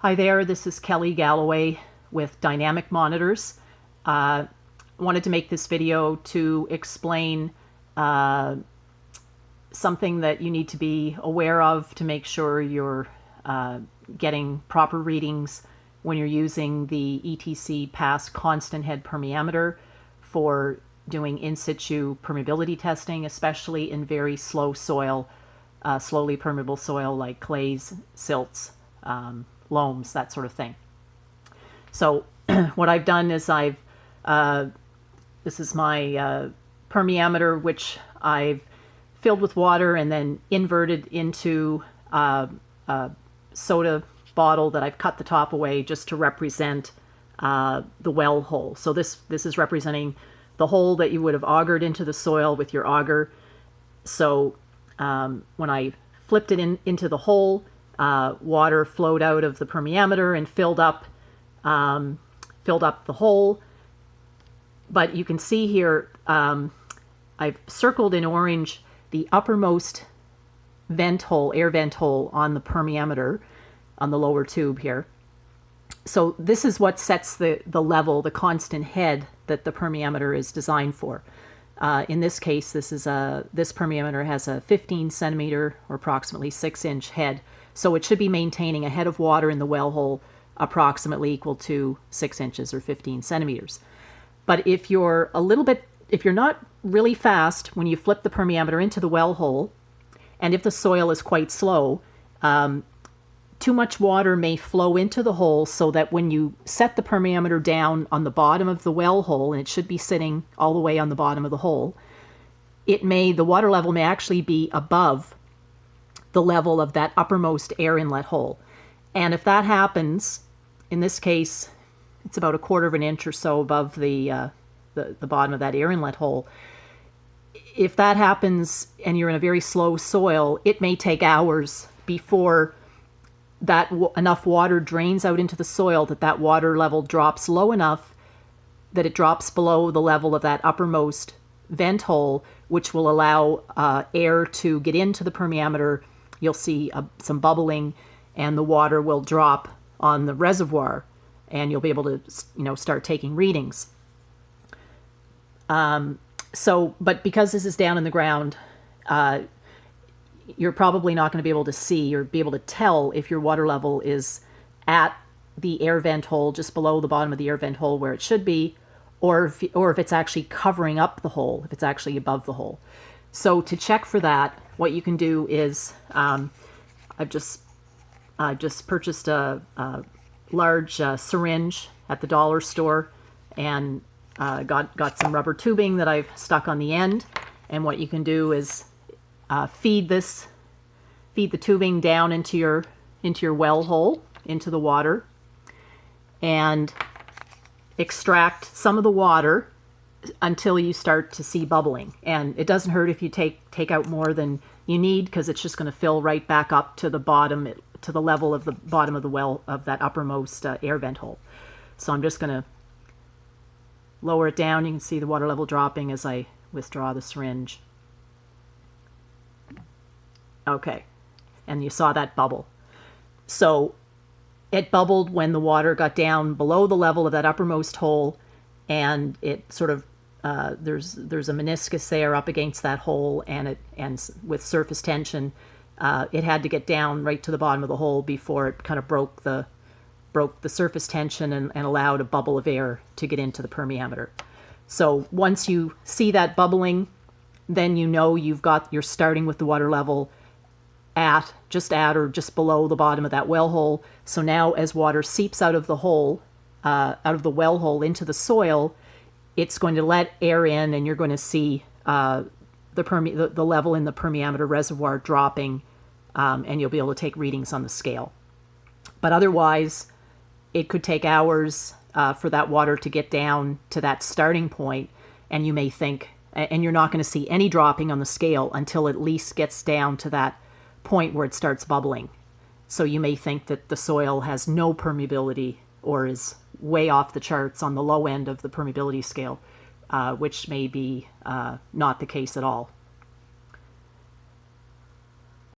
Hi there, this is Kelly Galloway with Dynamic Monitors. Wanted to make this video to explain something that you need to be aware of to make sure you're getting proper readings when you're using the ETC Pask constant head permeameter for doing in situ permeability testing, especially in very slow soil, slowly permeable soil like clays, silts, loams, that sort of thing. So what I've done is this is my permeameter, which I've filled with water and then inverted into a soda bottle that I've cut the top away just to represent the well hole. So this is representing the hole that you would have augured into the soil with your auger. So when I flipped it into the hole, water flowed out of the permeameter and filled up the hole. But you can see here, I've circled in orange the uppermost vent hole, air vent hole on the permeameter on the lower tube here. So this is what sets the level, the constant head that the permeameter is designed for. In this case, this permeameter has a 15 centimeter or approximately 6-inch head. So it should be maintaining a head of water in the well hole approximately equal to 6 inches or 15 centimeters. But if you're not really fast when you flip the permeameter into the well hole, and if the soil is quite slow, too much water may flow into the hole so that when you set the permeameter down on the bottom of the well hole, and it should be sitting all the way on the bottom of the hole, the water level may actually be above the level of that uppermost air inlet hole. And if that happens, in this case, it's about 1/4 of an inch or so above the bottom of that air inlet hole. If that happens and you're in a very slow soil, it may take hours before enough water drains out into the soil that water level drops low enough that it drops below the level of that uppermost vent hole, which will allow air to get into the permeameter. You'll see some bubbling, and the water will drop on the reservoir, and you'll be able to, start taking readings. But because this is down in the ground, you're probably not going to be able to see or be able to tell if your water level is at the air vent hole, just below the bottom of the air vent hole where it should be, or if it's actually covering up the hole, if it's actually above the hole. So to check for that, what you can do is, I've just purchased a large syringe at the dollar store, and got some rubber tubing that I've stuck on the end. And what you can do is feed the tubing down into your well hole, into the water, and extract some of the water until you start to see bubbling. And it doesn't hurt if you take out more than you need, because it's just going to fill right back up to the bottom, to the level of the bottom of the well, of that uppermost air vent hole. So I'm just going to lower it down. You can see the water level dropping as I withdraw the syringe. Okay, and you saw that bubble. So it bubbled when the water got down below the level of that uppermost hole, and it sort of there's a meniscus there up against that hole, and with surface tension, it had to get down right to the bottom of the hole before it kind of broke the surface tension and allowed a bubble of air to get into the permeameter. So once you see that bubbling, then you're starting with the water level just at or just below the bottom of that well hole. So now as water seeps out of the hole, out of the well hole into the soil, it's going to let air in, and you're going to see the level in the permeameter reservoir dropping, and you'll be able to take readings on the scale. But otherwise, it could take hours for that water to get down to that starting point, and you may think, and you're not going to see any dropping on the scale until it at least gets down to that point where it starts bubbling. So you may think that the soil has no permeability or is way off the charts on the low end of the permeability scale, which may be not the case at all.